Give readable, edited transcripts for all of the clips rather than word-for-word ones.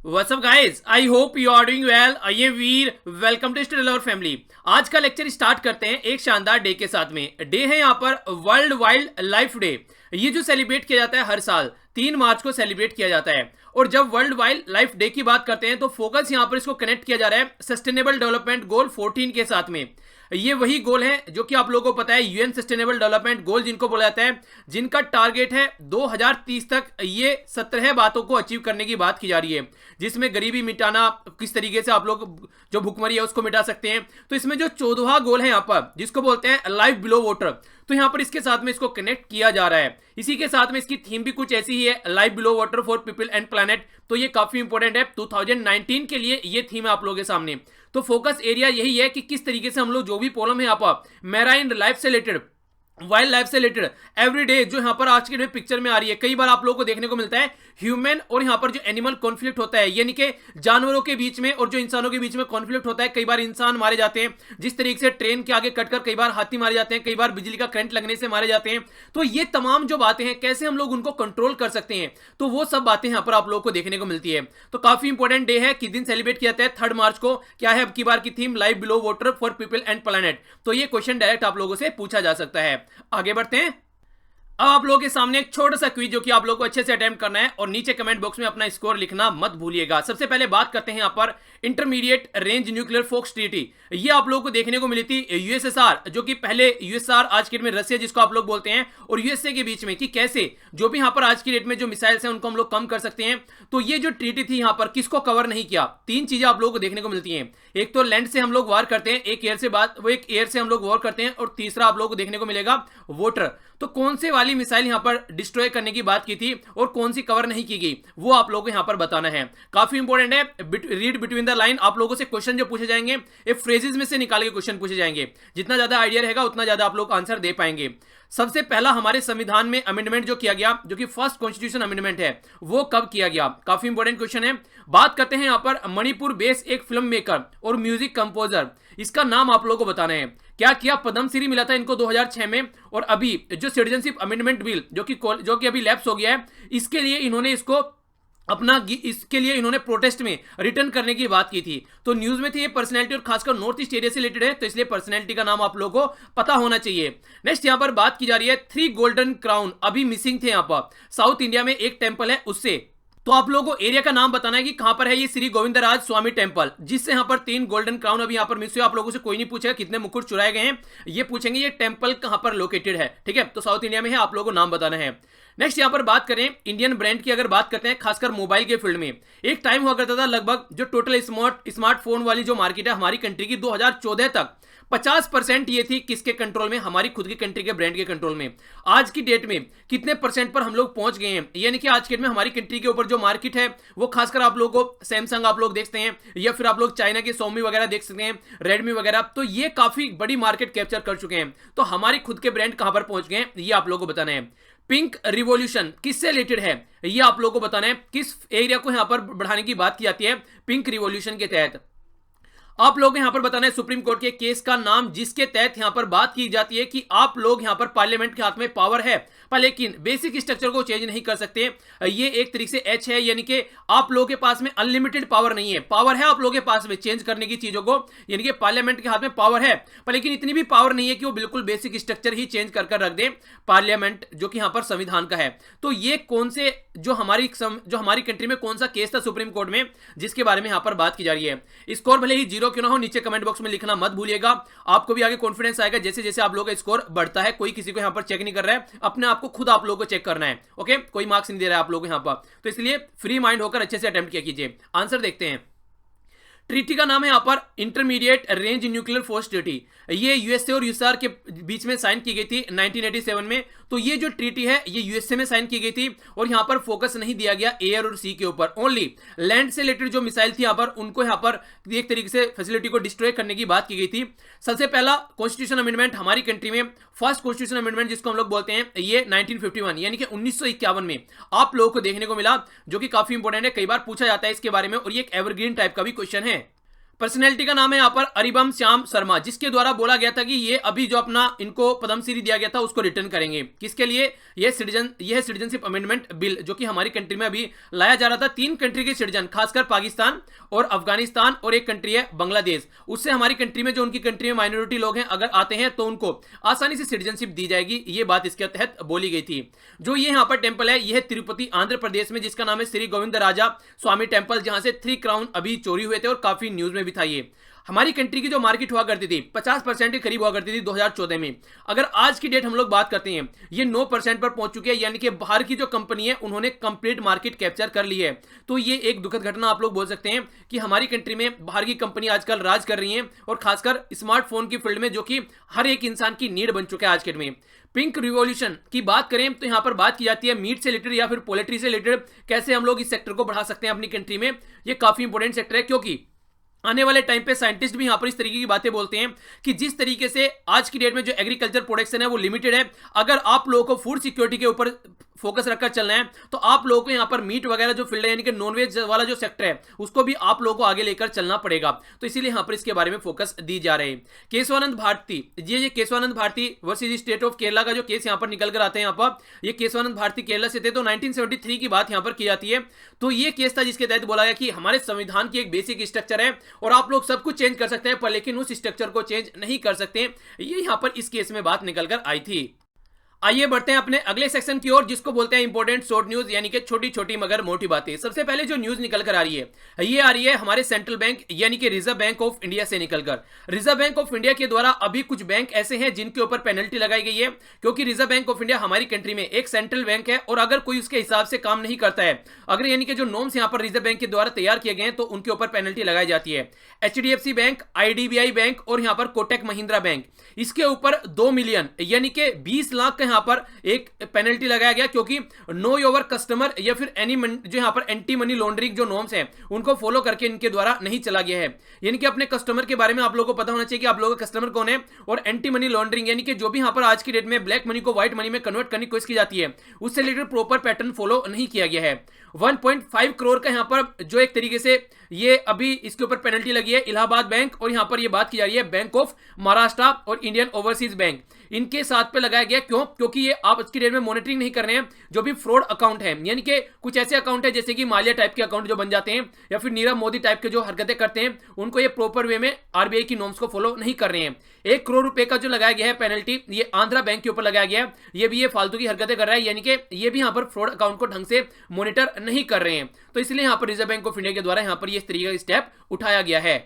What's up guys? I hope you are doing well. आइए वीर, welcome to study lover family. आज का lecture start करते हैं एक शानदार डे के साथ में। डे है यहाँ पर वर्ल्ड वाइल्ड लाइफ डे। ये जो सेलिब्रेट किया जाता है हर साल 3 मार्च को सेलिब्रेट किया जाता है। और जब वर्ल्ड वाइल्ड लाइफ डे की बात करते हैं तो फोकस यहाँ पर इसको कनेक्ट किया जा रहा है सस्टेनेबल डेवलपमेंट गोल 14 के साथ में। ये वही गोल है जो कि आप लोगों को पता है यूएन सस्टेनेबल डेवलपमेंट गोल जिनको बोला जाता है, जिनका टारगेट है 2030 तक ये 17 बातों को अचीव करने की बात की जा रही है, जिसमें गरीबी मिटाना, किस तरीके से आप लोग जो भुखमरी है उसको मिटा सकते हैं। तो इसमें जो 14वां गोल है यहाँ पर जिसको बोलते हैं लाइफ बिलो वाटर, तो यहाँ पर इसके साथ में इसको कनेक्ट किया जा रहा है। इसी के साथ में इसकी थीम भी कुछ ऐसी ही है, life below water for people and planet. तो ये काफी इंपॉर्टेंट है 2019 के लिए ये थीम है आप लोगों के सामने। तो फोकस एरिया यही है कि किस तरीके से हम लोग जो भी प्रॉब्लम है यहाँ पर मैराइन लाइफ से रिलेटेड, वाइल्ड लाइफ से रिलेटेड एवरी डे जो यहाँ पर आज के पिक्चर में आ रही है, कई बार आप लोगों को देखने को मिलता है ह्यूमन और यहाँ पर जो एनिमल कॉन्फ्लिक्ट होता है, यानी कि जानवरों के बीच में और जो इंसानों के बीच में कॉन्फ्लिक्ट होता है। कई बार इंसान मारे जाते हैं, जिस तरीके से ट्रेन के आगे कटकर कई बार हाथी मारे जाते हैं, कई बार बिजली का करंट लगने से मारे जाते हैं। तो ये तमाम जो बातें हैं कैसे हम लोग उनको कंट्रोल कर सकते हैं, तो वो सब बातें यहाँ पर आप लोगों को देखने को मिलती है। तो काफी इंपॉर्टेंट डे है। किस दिन सेलिब्रेट किया जाता है? 3 मार्च को। क्या है अब की बार की theme? Life below water for people and planet. तो ये क्वेश्चन डायरेक्ट आप लोगों से पूछा जा सकता है। आगे बढ़ते हैं। अब आप लोगों के सामने एक छोटा सा क्विज जो कि आप लोगों को अच्छे से अटेम्प्ट करना है और नीचे कमेंट बॉक्स में अपना स्कोर लिखना मत भूलिएगा। सबसे पहले बात करते हैं यहाँ पर intermediate range nuclear force treaty. ये आप लोगों को देखने को मिली थी यूएसएसआर, जो कि पहले यूएसआर आज की डेट में रसिया जिसको आप लोग बोलते हैं, और यूएसए के बीच में, कि कैसे जो भी यहाँ पर आज की डेट में जो मिसाइल्स हैं उनको हम लोग कम कर सकते हैं। तो ये जो ट्रीटी थी यहाँ पर किसको कवर नहीं किया? 3 चीजें आप लोगों को देखने को मिलती हैं। एक तो लैंड से हम लोग वार करते हैं, एक एयर से हम लोग वॉर करते हैं, और तीसरा आप लोगों को देखने को मिलेगा वाटर। तो कौन से वाली मिसाइल यहाँ पर डिस्ट्रॉय करने की बात की थी और कौन सी कवर नहीं की गई, वो आप लोगों को यहाँ पर बताना है। काफी इंपॉर्टेंट है। Read between the line. आप लोगों से क्वेश्चन जो पूछे जाएंगे ये फ्रेजेस में से निकाल के क्वेश्चन पूछे जाएंगे। जितना ज्यादा आइडिया रहेगा उतना ज्यादा आप लोग आंसर दे पाएंगे। सबसे पहला हमारे संविधान में अमेंडमेंट जो किया गया, जो कि फर्स्ट कॉन्स्टिट्यूशन अमेंडमेंट है, वो कब किया गया? काफी इंपॉर्टेंट क्वेश्चन है। बात करते हैं यहाँ पर मणिपुर बेस एक फिल्म मेकर और म्यूजिक कंपोजर, इसका नाम आप लोगों को बताना है। क्या किया? पद्मश्री मिला था इनको 2006 में, और अभी जो सिटीजनशिप अमेंडमेंट बिल जो कि अभी लैप्स हो गया है, इसके लिए इन्होंने प्रोटेस्ट में रिटर्न करने की बात की थी। तो न्यूज में थी ये पर्सनैलिटी, और खासकर नॉर्थ ईस्ट एरिया से रिलेटेड है, तो इसलिए पर्सनैलिटी का नाम आप लोगों को पता होना चाहिए। नेक्स्ट यहाँ पर बात की जा रही है 3 गोल्डन क्राउन अभी मिसिंग थे यहाँ पर। साउथ इंडिया में एक टेंपल है उससे, तो आप लोगों को एरिया का नाम बताना है कि कहां पर है ये श्री गोविंदराज स्वामी टेंपल, जिससे यहां पर 3 गोल्डन क्राउन अभी यहां पर मिस हुए। आप लोगों से कोई नहीं पूछेगा कितने मुकुट चुराए गए हैं, ये पूछेंगे ये टेंपल कहां पर लोकेटेड है। ठीक है, तो साउथ इंडिया में है, आप लोगों को नाम बताना है। नेक्स्ट यहां पर बात करें इंडियन ब्रांड की, अगर बात करते हैं खासकर मोबाइल के फील्ड में, एक टाइम हुआ करता था लगभग जो टोटल स्मार्टफोन वाली जो मार्केट है हमारी कंट्री की 2014 तक 50% ये थी किसके कंट्रोल में? हमारी खुद की कंट्री के ब्रांड के कंट्रोल में। आज की डेट में कितने परसेंट पर हम लोग पहुंच गए हैं? यानी कि आज की डेट में हमारी कंट्री के ऊपर जो मार्केट है वो खासकर आप लोगों को सैमसंग आप लोग देखते हैं, या फिर आप लोग चाइना के Xiaomi वगैरह देख सकते हैं, रेडमी वगैरह, तो ये काफी बड़ी मार्केट कैप्चर कर चुके हैं। तो हमारी खुद के ब्रांड कहां पर पहुंच गए हैं ये आप लोगों को बताना है। पिंक रिवॉल्यूशन किससे रिलेटेड है ये आप लोगों को बताना है। किस एरिया को यहां पर बढ़ाने की बात की जाती है पिंक रिवॉल्यूशन के तहत? आप लोग यहां पर बताना है सुप्रीम कोर्ट के केस का नाम जिसके तहत यहां पर बात की जाती है कि आप लोग यहां पर पार्लियामेंट के हाथ में पावर है, पर लेकिन बेसिक स्ट्रक्चर को चेंज नहीं कर सकते। ये एक तरीके से एच है, यानी कि आप लोगों के पास में अनलिमिटेड पावर नहीं है। पावर है आप लोगों के पास में चेंज करने की चीजों को, यानी कि पार्लियामेंट के हाथ में पावर है, पर लेकिन इतनी भी पावर नहीं है कि वो बिल्कुल बेसिक स्ट्रक्चर ही चेंज कर रख दे पार्लियामेंट, जो कि यहां पर संविधान का है। तो ये कौन से जो हमारी कंट्री में कौन सा केस था सुप्रीम कोर्ट में जिसके बारे में यहां पर बात की जा रही है? स्कोर भले ही 0 क्यों ना हो, नीचे कमेंट बॉक्स में लिखना मत भूलिएगा। आपको भी आगे कॉन्फिडेंस आएगा जैसे जैसे आप लोगों का स्कोर बढ़ता है। कोई किसी को यहां पर चेक नहीं कर रहा है, अपने आप को खुद आप लोगों को चेक करना है। ओके, कोई मार्क्स नहीं दे रहा है आप लोगों को यहां पर, तो इसलिए फ्री माइंड होकर अच्छे से अटेम्प्ट किया कीजिए। आंसर देखते हैं। ट्रीटी का नाम है यहां पर intermediate range nuclear force treaty. ये यूएसए और यूएसआर के बीच में साइन की गई थी 1987 में। तो ये जो ट्रीटी है ये यूएसए में साइन की गई थी, और यहां पर फोकस नहीं दिया गया एयर और सी के ऊपर, ओनली लैंड से रिलेटेड जो मिसाइल थी यहां पर उनको यहां पर एक तरीके से फैसिलिटी को डिस्ट्रॉय करने की बात की गई थी। सबसे पहला कॉन्स्टिट्यूशन अमेंडमेंट हमारी कंट्री में, फर्स्ट कॉन्स्टिट्यूशन अमेंडमेंट जिसको हम लोग बोलते हैं, ये 1951 यानी कि 1951 में आप लोगों को देखने को मिला, जो कि काफी इंपॉर्टेंट है, कई बार पूछा जाता है इसके बारे में, और ये एक एवरग्रीन टाइप का भी क्वेश्चन है। पर्सनैलिटी का नाम है यहाँ पर अरिबम श्याम शर्मा, जिसके द्वारा बोला गया था कि ये अभी जो अपना इनको पद्मश्री दिया गया था उसको रिटर्न करेंगे। किसके लिए? ये सिटीजनशिप अमेंडमेंट बिल जो कि हमारी कंट्री में अभी लाया जा रहा था। 3 कंट्री के सिटीजन, खासकर पाकिस्तान और अफगानिस्तान और एक कंट्री है बांग्लादेश, उससे हमारी कंट्री में जो उनकी कंट्री में माइनॉरिटी लोग हैं अगर आते हैं तो उनको आसानी से सिटीजनशिप दी जाएगी। ये बात इसके तहत बोली गई थी। जो ये यहाँ पर टेंपल है, यह तिरुपति आंध्र प्रदेश में, जिसका नाम है श्री गोविंद राजा स्वामी टेंपल, जहां से 3 क्राउन अभी चोरी हुए थे और काफी न्यूज में भी था। ये हमारी कंट्री की जो मार्केट हुआ करती थी 50% के करीब हुआ करती थी 2014 में। अगर आज की डेट हम लोग बात करते हैं, ये 9% पर पहुंच चुकी है, यानी कि बाहर की जो कंपनी है उन्होंने कंप्लीट मार्केट कैप्चर कर ली है। तो ये एक दुखद घटना आप लोग बोल सकते हैं कि हमारी कंट्री में बाहर की कंपनी आजकल राज कर रही है, और खासकर स्मार्टफोन की फील्ड में, जो कि हर एक इंसान की नीड बन चुका है आज के डेट में। पिंक रिवॉल्यूशन की बात करें तो यहां पर बात की जाती है मीट से रिलेटेड या फिर पोल्ट्री से रिलेटेड, कैसे हम लोग इस सेक्टर को बढ़ा सकते हैं अपनी कंट्री में। ये काफी इंपॉर्टेंट सेक्टर है, क्योंकि आने वाले टाइम पे साइंटिस्ट भी यहां पर इस तरीके की बातें बोलते हैं कि जिस तरीके से आज की डेट में जो एग्रीकल्चर प्रोडक्शन है वो लिमिटेड है। अगर आप लोगों को फूड सिक्योरिटी के ऊपर फोकस रखकर चलना है तो आप लोगों को यहां पर मीट वगैरह जो फील्ड है, यानी कि नॉनवेज वाला जो सेक्टर है, उसको भी आप लोगों को आगे लेकर चलना पड़ेगा। तो इसीलिए यहां पर इसके बारे में फोकस दी जा रही है। केशवानंद भारती, ये Keshavananda Bharati versus state of Kerala का जो केस यहां पर निकल कर आते हैं, यहां पर ये केशवानंद भारती केरला से थे, तो 1973 की बात यहां पर की जाती है। तो ये केस था जिसके तहत बोला गया कि हमारे संविधान की एक बेसिक स्ट्रक्चर है और आप लोग सब कुछ चेंज कर सकते हैं, पर लेकिन उस स्ट्रक्चर को चेंज नहीं कर सकते। ये यहां पर इस केस में बात निकल कर आई थी। आइए बढ़ते हैं अपने अगले सेक्शन की ओर, जिसको बोलते हैं इंपॉर्टेंट शॉर्ट न्यूज, यानी कि छोटी छोटी मगर मोटी बातें। सबसे पहले जो न्यूज निकल कर आ रही है, ये आ रही है हमारे सेंट्रल बैंक यानी कि रिजर्व बैंक ऑफ इंडिया से निकलकर। रिजर्व बैंक ऑफ इंडिया के द्वारा अभी कुछ बैंक ऐसे हैं जिनके ऊपर पेनल्टी लगाई गई है, क्योंकि रिजर्व बैंक ऑफ इंडिया हमारी कंट्री में एक सेंट्रल बैंक है, और अगर कोई उसके हिसाब से काम नहीं करता है, अगर यानी कि जो नॉर्म्स यहां पर रिजर्व बैंक के द्वारा तैयार किए गए हैं, तो उनके ऊपर पेनल्टी लगाई जाती है। एचडीएफसी बैंक, आईडीबीआई बैंक और यहां पर कोटक महिंद्रा बैंक, इसके ऊपर 2 मिलियन यानी कि 20 लाख का यहां पर एक पेनल्टी लगाया गया, क्योंकि नो योर कस्टमर या फिर जो यहां पर एंटी मनी लॉन्ड्रिंग जो नॉर्म्स हैं उनको फॉलो करके इनके द्वारा नहीं चला गया है। यानी कि अपने कस्टमर के बारे में आप लोगों को पता होना चाहिए कि आप लोगों का कस्टमर कौन है, और एंटी मनी लॉन्ड्रिंग यानी कि जो भी यहां पर आज की डेट में ब्लैक मनी को व्हाइट मनी में कन्वर्ट करने की कोशिश की जाती है, उससे रिलेटेड प्रॉपर पैटर्न फॉलो नहीं किया गया है। 1.5 करोड़ का यहां पर जो एक तरीके से ये अभी इसके ऊपर पेनल्टी लगी है इलाहाबाद बैंक, और यहां पर ये बात की जा रही है बैंक ऑफ महाराष्ट्र और इंडियन ओवरसीज बैंक, इनके साथ पे लगाया गया। क्यों? क्योंकि ये आप आज की डेट में मॉनिटरिंग नहीं कर रहे हैं जो भी फ्रॉड अकाउंट है, यानी कि कुछ ऐसे अकाउंट है जैसे कि माल्या टाइप के अकाउंट जो बन जाते हैं, या फिर नीरव मोदी टाइप के जो हरकतें करते हैं, उनको ये प्रॉपर वे में आरबीआई की नॉर्म्स को फॉलो नहीं कर रहे हैं। 1 करोड़ रुपए का जो लगाया गया है पेनल्टी, ये आंध्रा बैंक के ऊपर लगाया गया है। ये भी ये फालतू की हरकतें कर रहा है, यानी कि ये भी यहां पर फ्रॉड अकाउंट को ढंग से मॉनिटर नहीं कर रहे हैं। तो इसलिए यहां पर रिजर्व बैंक ऑफ इंडिया के द्वारा यहां पर इस तरीके का स्टेप उठाया गया है।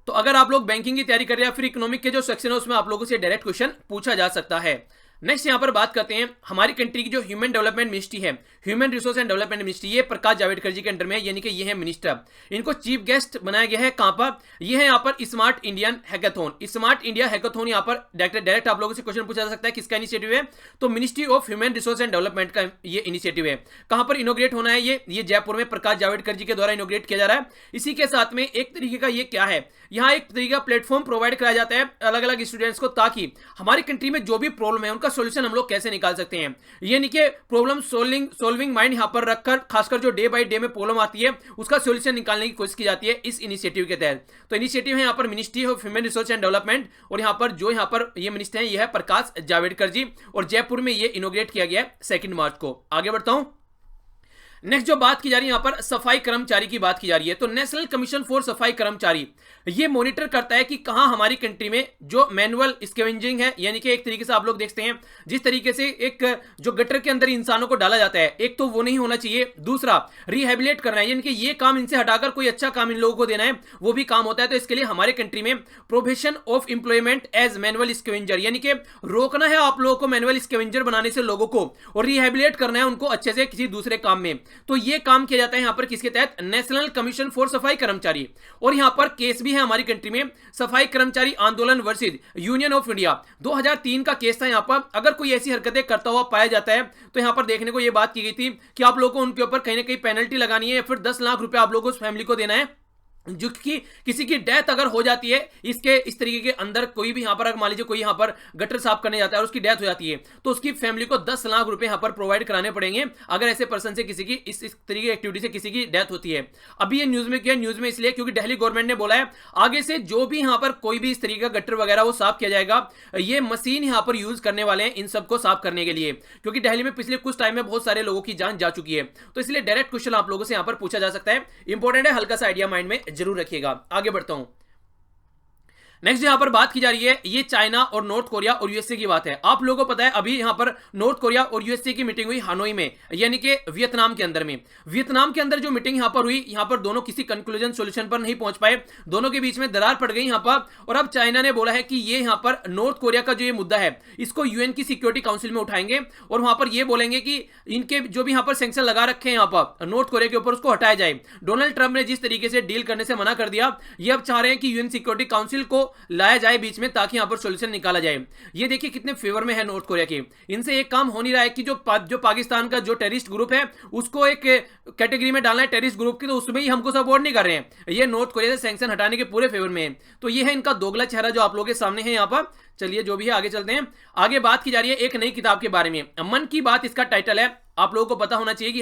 तो अगर आप लोग बैंकिंग की तैयारी कर रहे हैं या फिर इकोनॉमिक के जो सेक्शन है उसमें आप लोगों से डायरेक्ट क्वेश्चन पूछा जा सकता है। नेक्स्ट यहां पर बात करते हैं हमारी कंट्री की जो ह्यूमन डेवलपमेंट मिनिस्ट्री है, human resource and development ministry, ये प्रकाश जावड़ेकर जी के अंडर में है, यानी कि ये है मिनिस्टर। इनको चीफ गेस्ट बनाया गया है। कहां पर? ये है यहां पर smart Indian hackathon. Smart India hackathon यहां पर डायरेक्ट आप लोगों से क्वेश्चन पूछा जा सकता है किसका इनिशिएटिव है, तो ministry of human resource and development का ये इनिशिएटिव है। कहां पर इनोग्रेट होना है? ये जयपुर में प्रकाश जावड़ेकर जी के द्वारा इनोग्रेट किया जा रहा है। इसी के साथ में एक तरीके का ये क्या है, यहां एक तरीके का प्लेटफॉर्म प्रोवाइड कराया जाता है अलग अलग स्टूडेंट्स को, ताकि हमारी कंट्री में जो भी प्रॉब्लम है उनका सोल्यूशन हम लोग कैसे निकाल सकते हैं। यानी कि प्रॉब्लम सॉल्विंग माइंड यहां पर रखकर, खासकर जो डे बाय डे में प्रॉब्लम आती है उसका सॉल्यूशन निकालने की कोशिश की जाती है इस इनिशिएटिव के तहत। तो इनिशिएटिव है यहां पर ministry of human resource and development, और यहां पर जो यहां पर ये मिनिस्टर है ये है प्रकाश जावड़ेकर जी, और जयपुर में ये इनोग्रेट किया गया 2 मार्च को। आगे बढ़ता हूं। नेक्स्ट जो बात की जा रही है यहां पर सफाई कर्मचारी की बात की जा रही है, तो नेशनल कमीशन फॉर सफाई कर्मचारी ये मॉनिटर करता है कि कहां हमारी कंट्री में जो मैनुअल स्कैवेंजिंग है, यानी कि एक तरीके से आप लोग देखते हैं जिस तरीके से एक जो गटर के अंदर इंसानों को डाला जाता है, एक तो वो नहीं होना चाहिए, दूसरा रिहेबिलिटेट करना है, यानी कि ये काम इनसे हटाकर कोई अच्छा काम इन लोगों को देना है, वो भी काम होता है। तो इसके लिए हमारे कंट्री में prohibition of employment as manual scavenger, यानी कि रोकना है आप लोगों को मैनुअल स्कैवेंजर बनाने से लोगों को, और रिहेबिलिटेट करना है उनको अच्छे से किसी दूसरे काम में। तो ये काम किया जाता है यहां पर किसके तहत? नेशनल कमीशन फॉर सफाई कर्मचारी। और यहां पर केस भी है हमारी कंट्री में, सफाई कर्मचारी आंदोलन वर्सेस यूनियन ऑफ इंडिया 2003 का केस था। यहां पर अगर कोई ऐसी हरकतें करता हुआ पाया जाता है तो यहां पर देखने को यह बात की गई थी कि आप लोगों को उनके ऊपर कहीं ना कहीं पेनल्टी लगानी है, या फिर 10 लाख रुपए आप लोगों को उस फैमिली को देना है जो कि किसी की डेथ अगर हो जाती है इसके इस तरीके के अंदर, कोई भी यहां पर अगर मान लीजिए कोई यहां पर गटर साफ करने जाता है और उसकी डेथ हो जाती है, तो उसकी फैमिली को 10 लाख रुपए यहां पर प्रोवाइड कराने पड़ेंगे अगर ऐसे पर्सन से किसी की इस तरीके की एक्टिविटी से किसी की डेथ होती है। अभी ये न्यूज में क्या, न्यूज में इसलिए क्योंकि दिल्ली गवर्नमेंट ने बोला है आगे से जो भी यहां पर कोई भी इस तरीके का गटर वगैरह वो साफ किया जाएगा, ये मशीन यहां पर यूज करने वाले हैं इन सबको साफ करने के लिए, क्योंकि दिल्ली में पिछले कुछ टाइम में बहुत सारे लोगों की जान जा चुकी है। तो इसलिए डायरेक्ट क्वेश्चन आप लोगों से यहां पर पूछा जा सकता है, इंपॉर्टेंट है, हल्का सा आइडिया माइंड में जरूर रखिएगा। आगे बढ़ता हूं। नेक्स्ट यहां पर बात की जा रही है ये चाइना और नॉर्थ कोरिया और यूएसए की बात है। आप लोगों को पता है अभी यहां पर नॉर्थ कोरिया और यूएसए की मीटिंग हुई हानोई में, यानी कि वियतनाम के अंदर में। वियतनाम के अंदर जो मीटिंग यहां पर हुई, यहां पर दोनों किसी कंक्लूजन सॉल्यूशन पर नहीं पहुंच पाए, दोनों के बीच में दरार पड़ गई यहां पर। और अब चाइना ने बोला है कि ये यहां पर नॉर्थ कोरिया का जो ये मुद्दा है इसको यूएन की सिक्योरिटी काउंसिल में उठाएंगे और वहां पर ये बोलेंगे कि इनके जो भी यहां पर सैंक्शन लगा रखे हैं यहां पर नॉर्थ कोरिया के ऊपर, उसको हटाया जाए। डोनाल्ड ट्रंप ने जिस तरीके से डील करने से मना कर दिया, ये अब चाह रहे हैं कि यूएन सिक्योरिटी काउंसिल को लाया जाए बीच में, ताकि यहां पर सॉल्यूशन निकाला जाए। ये देखिए कितने फेवर में है नॉर्थ कोरिया के। इनसे एक काम हो नहीं रहा है कि जो पाकिस्तान का जो टेररिस्ट ग्रुप है उसको एक कैटेगरी में डालना है टेररिस्ट ग्रुप की, तो उसमें ही हमको सपोर्ट नहीं कर रहे हैं। ये नॉर्थ कोरिया से सैंक्शन हटाने के पूरे फेवर में है। तो ये है इनका दोगला चेहरा जो आप लोगों के सामने है यहां पर। चलिए जो भी है आगे चलते हैं। आगे बात की जा रही है एक नई किताब के बारे में, मन की बात इसका टाइटल है। आप लोगों को पता होना चाहिए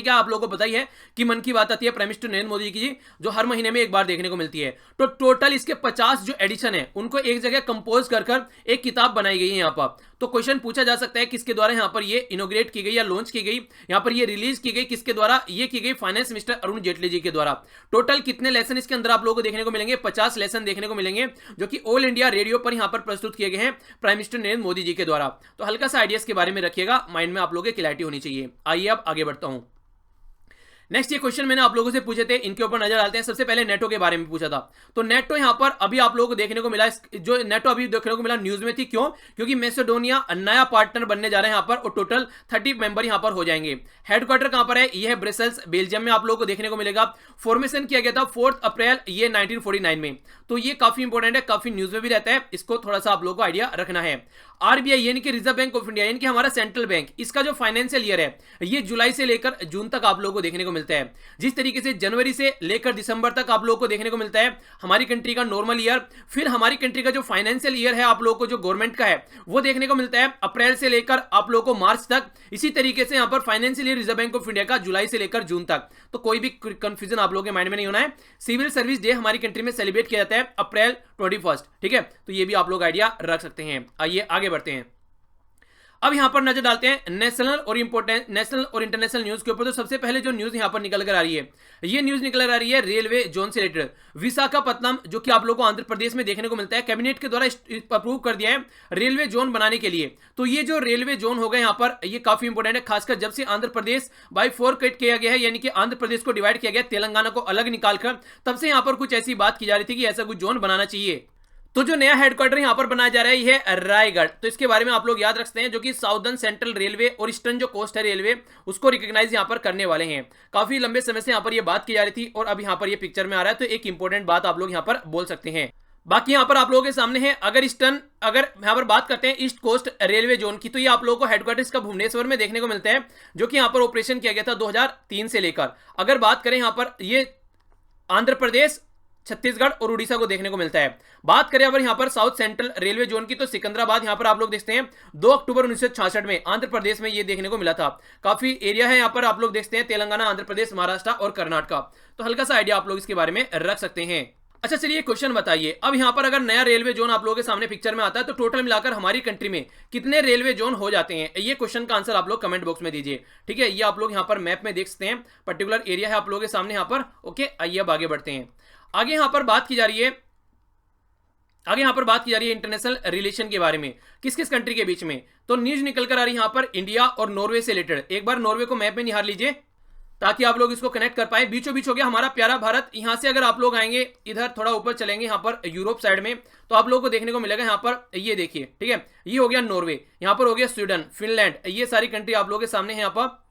क्या आप लोगों को पता ही है कि मन की बात आती है प्राइम मिनिस्टर नरेंद्र मोदी की, जो हर महीने में एक बार देखने को मिलती है। तो टोटल इसके 50 जो एडिशन है उनको एक जगह कंपोज कर एक किताब बनाई गई है यहां पर। तो क्वेश्चन पूछा जा सकता है किसके द्वारा यहां पर ये इनोग्रेट की गई या लॉन्च की गई, यहां पर ये रिलीज की गई किसके द्वारा, ये की गई फाइनेंस मिनिस्टर अरुण जेटली जी के द्वारा। टोटल कितने लेसन इसके अंदर आप लोगों को देखने को मिलेंगे, 50 लेसन देखने को मिलेंगे, जो कि ऑल इंडिया रेडियो पर यहां पर प्रस्तुत किए गए हैं प्राइम मिनिस्टर नरेंद्र मोदी जी के द्वारा। तो हल्का सा आइडियाज के बारे में रखिएगा, माइंड में आप लोगों की क्लैरिटी होनी चाहिए। आइए अब आगे बढ़ता हूं। नेक्स्ट ये क्वेश्चन मैंने आप लोगों से पूछे थे, इनके ऊपर नजर डालते हैं। सबसे पहले नेटो के बारे में पूछा था, तो नेटो यहां पर अभी आप लोगों को देखने को मिला, जो नेटो अभी देखने को मिला न्यूज में थी। क्यों? क्योंकि मैसेडोनिया नया पार्टनर बनने जा रहे हैं यहां पर, और टोटल 30 मेंबर यहां पर हो जाएंगे। हेडक्वार्टर कहां पर है? यह है ब्रसेल्स, बेल्जियम में आप लोगों को देखने को मिलेगा। फॉर्मेशन किया गया था 4 अप्रैल ये 1949 में। तो ये काफी इंपॉर्टेंट है, काफी न्यूज में भी रहता है, इसको थोड़ा सा आप लोगों को आइडिया रखना है। आरबीआई यानी कि रिजर्व बैंक ऑफ इंडिया, यानी कि हमारा सेंट्रल बैंक, इसका जो फाइनेंशियल ईयर है ये जुलाई से लेकर जून तक आप लोगों को देखने को मिलता है। जिस तरीके से जनवरी से लेकर दिसंबर तक आप लोगों को देखने को मिलता है हमारी कंट्री का नॉर्मल ईयर, फिर हमारी कंट्री का जो फाइनेंशियल ईयर है आप लोगों को जो गवर्नमेंट का है वो देखने को मिलता है अप्रैल से लेकर आप लोगों को मार्च तक। इसी तरीके से यहां पर financial year reserve bank of India का जुलाई से लेकर जून तक। तो कोई भी कंफ्यूजन आप लोगों के माइंड में नहीं होना है। सिविल सर्विस डे हमारी कंट्री में सेलिब्रेट किया जाता है अप्रैल 21, ठीक है? तो ये भी आप लोग आइडिया रख सकते हैं। आइए आगे बढ़ते हैं। अब यहां पर नजर डालते हैं नेशनल और इंटरनेशनल न्यूज के ऊपर। तो सबसे पहले जो न्यूज यहां पर निकल कर आ रही है, ये न्यूज निकल कर आ रही है रेलवे जोन से रिलेटेड। विशाखापत्तनम जो कि आप लोगों को आंध्र प्रदेश में देखने को मिलता है, कैबिनेट के द्वारा अप्रूव कर दिया है रेलवे जोन बनाने के लिए। तो ये जो रेलवे जोन होगा यहां पर, ये काफी इंपॉर्टेंट है, खासकर जब से आंध्र प्रदेश बाय 4 कट किया गया है, यानी कि आंध्र प्रदेश को डिवाइड किया गया तेलंगाना को अलग निकालकर, तब से यहां पर कुछ ऐसी बात की जा रही थी कि ऐसा कुछ जोन बनाना चाहिए। तो जो नया हेडक्वार्टर यहां पर बनाया जा रहा है ये है रायगढ़। तो इसके बारे में आप लोग याद रखते हैं, जो कि साउदर्न सेंट्रल रेलवे और ईस्टर्न जो कोस्ट है रेलवे उसको रिकॉग्नाइज यहां पर करने वाले हैं। काफी लंबे समय से यहां पर ये बात की जा रही थी और अब यहां पर ये पिक्चर में आ रहा है। तो एक इंपॉर्टेंट बात आप लोग यहां पर बोल सकते हैं। बाकी यहां पर आप लोगों के सामने है, अगर यहां पर बात करते हैं ईस्ट कोस्ट रेलवे जोन की, तो ये आप लोगों को हेडक्वार्टर इसका भुवनेश्वर में देखने को मिलता है, जो कि यहां पर ऑपरेशन किया गया था 2003 से लेकर। अगर बात करें यहां पर, ये आंध्र प्रदेश, छत्तीसगढ़ और उड़ीसा को देखने को मिलता है। बात करें अगर यहां पर साउथ सेंट्रल रेलवे जोन की, तो सिकंदराबाद यहां पर आप लोग देखते हैं 2 अक्टूबर 1966 में आंध्र प्रदेश में ये देखने को मिला था। काफी एरिया है यहां पर आप लोग देखते हैं, तेलंगाना, आंध्र प्रदेश, महाराष्ट्र और कर्नाटका। तो हल्का सा आइडिया आप लोग इसके बारे में रख सकते हैं। अच्छा चलिए क्वेश्चन बताइए, अब यहां पर अगर नया रेलवे जोन आप लोगों के सामने पिक्चर में आता है तो टोटल मिलाकर हमारी कंट्री में कितने रेलवे जोन हो जाते हैं? ये क्वेश्चन का आंसर आप लोग कमेंट बॉक्स में दीजिए, ठीक है? ये आप लोग यहां पर मैप में देख सकते हैं, पर्टिकुलर एरिया है आप लोगों के सामने यहां पर। ओके, आइए अब आगे बढ़ते हैं। आगे यहां पर बात की जा रही है इंटरनेशनल रिलेशन के बारे में, किस किस कंट्री के बीच में। तो न्यूज निकल कर आ रही है यहां पर इंडिया और नॉर्वे से रिलेटेड। एक बार नॉर्वे को मैप में निहार लीजिए ताकि आप लोग इसको कनेक्ट कर पाए। बीचों बीच हो गया हमारा प्यारा भारत। यहां से अगर आप लोग आएंगे इधर थोड़ा ऊपर चलेंगे यहां पर यूरोप साइड में, तो आप लोगों को देखने को मिलेगा यहां पर, ये देखिए, ठीक है? ये हो गया नॉर्वे, यहां पर हो गया स्वीडन, फिनलैंड, ये सारी कंट्री आप लोगों के सामने है। यहां पर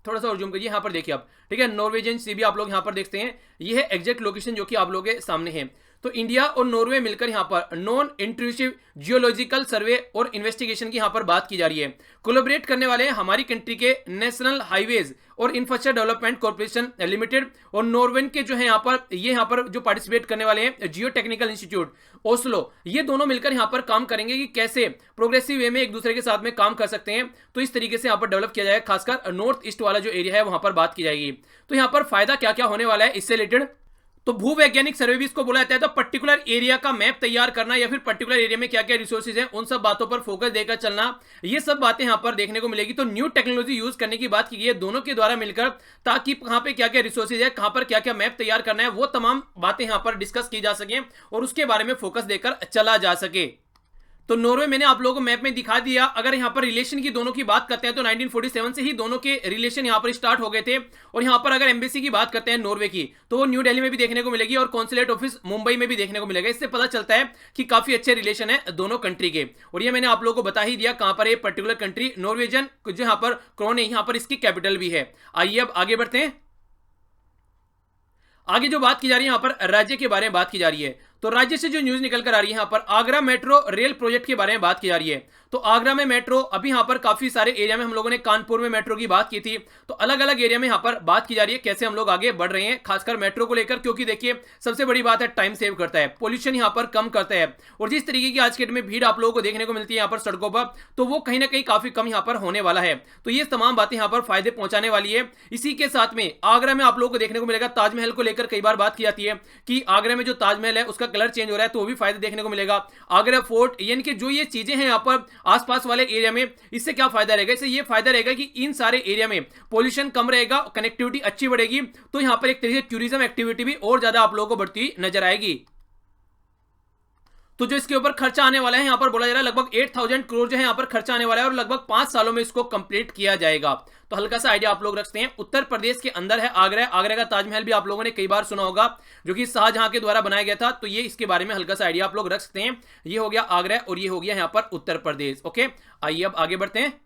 थोड़ा सा और जूम करिए, यहां पर देखिए आप, ठीक है? नॉर्वेजियन सी भी आप लोग यहां पर देखते हैं, ये है एग्जैक्ट लोकेशन जो कि आप लोगों के सामने है। तो इंडिया और नॉर्वे मिलकर यहाँ पर नॉन इंट्रूसिव जियोलॉजिकल सर्वे और इन्वेस्टिगेशन की यहाँ पर बात की जा रही है। कोलैबोरेट करने वाले हैं हमारी कंट्री के नेशनल हाईवेज और इंफ्रास्ट्रक्चर डेवलपमेंट कॉर्पोरेशन लिमिटेड और नॉर्वे के जो है यहाँ पर जो पार्टिसिपेट करने वाले हैं जियो टेक्निकल इंस्टीट्यूट ओस्लो, ये दोनों मिलकर यहाँ पर काम करेंगे कि कैसे प्रोग्रेसिव वे में एक दूसरे के साथ में काम कर सकते हैं। तो इस तरीके से यहाँ पर डेवलप किया जाएगा, खासकर नॉर्थ ईस्ट वाला जो एरिया है वहां पर बात की जाएगी। तो यहाँ पर फायदा क्या क्या होने वाला है इससे रिलेटेड, तो भूवैज्ञानिक सर्वे भी इसको बोला जाता है। तो पर्टिकुलर एरिया का मैप तैयार करना या फिर पर्टिकुलर एरिया में क्या क्या रिसोर्सेज हैं उन सब बातों पर फोकस देकर चलना, ये सब बातें यहां पर देखने को मिलेगी। तो न्यू टेक्नोलॉजी यूज करने की बात की गई है दोनों के द्वारा मिलकर, ताकि कहां पे क्या क्या रिसोर्सेज है, कहां पर क्या क्या मैप तैयार करना है, वो तमाम बातें यहां पर डिस्कस की जा सके और उसके बारे में फोकस देकर चला जा सके। तो नॉर्वे मैंने आप लोगों को मैप में दिखा दिया। अगर यहाँ पर रिलेशन की दोनों की बात करते हैं तो 1947 से ही दोनों के रिलेशन यहाँ पर स्टार्ट हो गए थे। और यहाँ पर अगर एम्बेसी की बात करते हैं नॉर्वे की, तो वो न्यू दिल्ली में भी देखने को मिलेगी और कॉन्सुलेट ऑफिस मुंबई में भी देखने को मिलेगा। इससे पता चलता है कि काफी अच्छे रिलेशन है दोनों कंट्री के। और ये मैंने आप लोगों को बता ही दिया कहां पर ये पर्टिकुलर कंट्री नॉर्वेजन जो यहाँ पर क्रोन है, यहाँ पर इसकी कैपिटल भी है। आइए अब आगे बढ़ते हैं। आगे जो बात की जा रही है यहाँ पर राज्य के बारे में बात की जा रही है। तो राज्य से जो न्यूज निकल कर आ रही है यहाँ पर आगरा मेट्रो रेल प्रोजेक्ट के बारे में बात की जा रही है। तो आगरा में मेट्रो, अभी यहाँ पर काफी सारे एरिया में हम लोगों ने कानपुर में मेट्रो की बात की थी, तो अलग अलग एरिया में यहाँ पर बात की जा रही है कैसे हम लोग आगे बढ़ रहे हैं खासकर मेट्रो को लेकर। क्योंकि देखिए सबसे बड़ी बात है टाइम सेव करता है, पोल्यूशन यहाँ पर कम करता है, और जिस तरीके की आज के डेट में भीड़ आप लोगों को देखने को मिलती है यहाँ पर सड़कों पर, तो वो कहीं ना कहीं काफी कम यहाँ पर होने वाला है। तो ये तमाम बातें यहाँ पर फायदे पहुंचाने वाली है। इसी के साथ में आगरा में आप लोगों को देखने को मिलेगा ताजमहल को लेकर कई बार बात की जाती है कि आगरा में जो ताजमहल है उसका कलर चेंज हो रहा है, तो भी फायदे देखने को मिलेगा। आगरा फोर्ट, यानी कि जो ये चीजें हैं यहाँ पर आसपास वाले एरिया में, इससे क्या फायदा रहेगा, इससे ये फायदा रहेगा कि इन सारे एरिया में पोल्यूशन कम रहेगा, कनेक्टिविटी अच्छी बढ़ेगी। तो यहाँ पर एक तरीके से टूरिज्म एक्टिविटी भी और ज्यादा आप लोगों को बढ़ती नजर आएगी। तो जो इसके ऊपर खर्चा आने वाला है यहाँ पर बोला जा रहा है लगभग 8000 करोड़ जो है यहाँ पर खर्चा आने वाला है और लगभग 5 सालों में इसको कंप्लीट किया जाएगा। तो हल्का सा आइडिया आप लोग रखते हैं। उत्तर प्रदेश के अंदर है आगरा। आगरा का ताजमहल भी आप लोगों ने कई बार सुना होगा, जो कि शाहजहां के द्वारा बनाया गया था। तो ये इसके बारे में हल्का सा आइडिया आप लोग रख सकते हैं। ये हो गया आगरा और ये हो गया यहाँ पर उत्तर प्रदेश। ओके, आइए अब आगे बढ़ते हैं।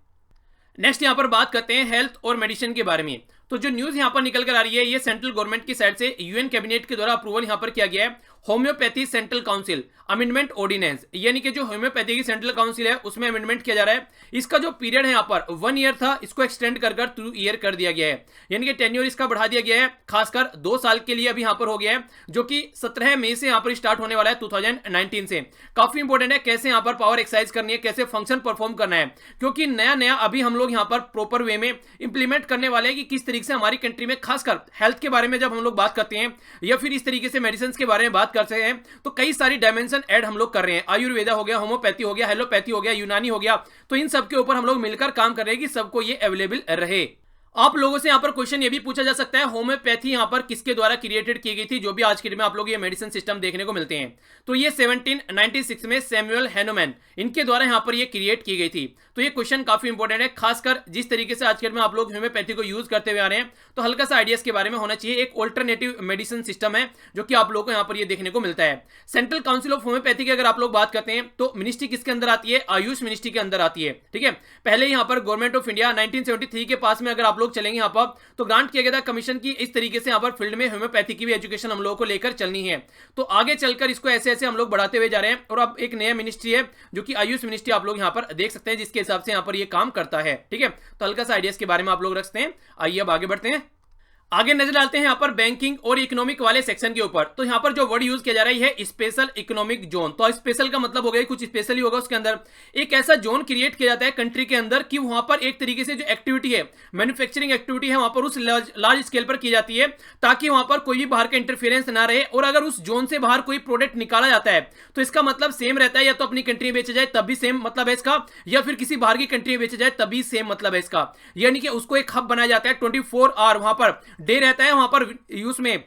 नेक्स्ट यहाँ पर बात करते हैं हेल्थ और मेडिसिन के बारे में। तो जो न्यूज यहाँ पर निकल कर आ रही है, ये सेंट्रल गवर्नमेंट की साइड से यूएन कैबिनेट के द्वारा अप्रूवल यहाँ पर किया गया है homeopathy central council amendment ordinance, यानी कि जो होम्योपैथी की सेंट्रल काउंसिल है उसमें अमेंडमेंट किया जा रहा है। इसका जो पीरियड है यहाँ पर 1 ईयर था, इसको एक्सटेंड कर 2 ईयर कर दिया गया है, यानी कि टेन्योर इसका बढ़ा दिया गया है। खासकर 2 साल के लिए अभी यहाँ पर हो गया है, जो कि 17 मई से यहाँ पर स्टार्ट होने वाला है 2019 से। काफी इंपॉर्टेंट है कैसे यहाँ पर पावर एक्सरसाइज करनी है, कैसे फंक्शन परफॉर्म करना है, क्योंकि नया नया अभी हम लोग यहाँ पर प्रॉपर वे में इंप्लीमेंट करने वाले हैं कि किस तरीके से हमारी कंट्री में खासकर हेल्थ के बारे में जब हम लोग बात करते हैं या फिर इस तरीके से मेडिसिन के बारे में बात करते हैं, तो कई सारी डायमेंशन ऐड हम लोग कर रहे हैं। आयुर्वेदा हो गया, होम्योपैथी हो गया, एलोपैथी हो गया, यूनानी हो गया, तो इन सब के ऊपर हम लोग मिलकर काम कर रहे हैं कि सबको ये अवेलेबल रहे। आप लोगों से यहाँ पर क्वेश्चन ये भी पूछा जा सकता है होम्योपैथी यहाँ पर किसके द्वारा क्रिएटेड की गई थी, जो भी आज के डेट में आप लोग ये मेडिसिन सिस्टम देखने को मिलते हैं। तो ये 1796 में सैमुअल हैनोमैन इनके द्वारा यहाँ पर ये क्रिएट की गई थी। तो ये क्वेश्चन काफी इंपॉर्टेंट है, खासकर जिस तरीके से आज के डेट में आप लोग होम्योपैथी को यूज करते हुए आ रहे हैं, तो हल्का सा आइडियाज के बारे में होना चाहिए। एक ऑल्टरनेटिव मेडिसिन सिस्टम है जो कि आप लोगों को यहाँ पर ये देखने को मिलता है। सेंट्रल काउंसिल ऑफ होम्योपैथी की अगर आप लोग बात करते हैं तो मिनिस्ट्री किसके अंदर आती है, आयुष मिनिस्ट्री के अंदर आती है। ठीक है, पहले यहाँ पर गवर्नमेंट ऑफ इंडिया 1973 के पास में अगर आप लोग चलेंगे यहाँ पर, तो ग्रांट किया गया था कमीशन की इस तरीके से यहाँ पर फील्ड में होम्योपैथी की भी एजुकेशन हम लोगों को लेकर चलनी है। तो आगे चलकर इसको ऐसे ऐसे हम लोग बढ़ाते हुए जा रहे हैं और अब एक नया मिनिस्ट्री है जो कि आयुष मिनिस्ट्री आप लोग यहाँ पर देख सकते हैं, जिसके हिसाब से यहाँ पर ये काम करता है। ठीक है, तो हल्का सा आइडियाज के बारे में आप लोग रखते हैं। आइए अब आगे बढ़ते हैं। आगे नजर डालते हैं यहाँ पर बैंकिंग और इकोनॉमिक वाले सेक्शन के ऊपर। तो यहाँ पर जो वर्ड यूज किया जा रहा है स्पेशल इकोनॉमिक जोन। तो स्पेशल का मतलब हो गया कुछ स्पेशल ही होगा, उसके अंदर एक ऐसा जोन क्रिएट किया जाता है कंट्री के अंदर कि वहां पर एक तरीके से जो एक्टिविटी है, मैन्युफैक्चरिंग एक्टिविटी है, वहां पर उस लार्ज स्केल पर की जाती है, ताकि वहां पर कोई भी बाहर का इंटरफेरेंस ना रहे। और अगर उस जोन से बाहर कोई प्रोडक्ट निकाला जाता है तो इसका मतलब सेम रहता है, या तो अपनी कंट्री में बेचा जाए तब भी सेम मतलब है इसका, या फिर किसी बाहर की कंट्री में बेचा जाए तब भी सेम मतलब है इसका। यानी कि उसको एक हब बनाया जाता है, 24 आवर वहां पर डे रहता है, वहां पर यूज में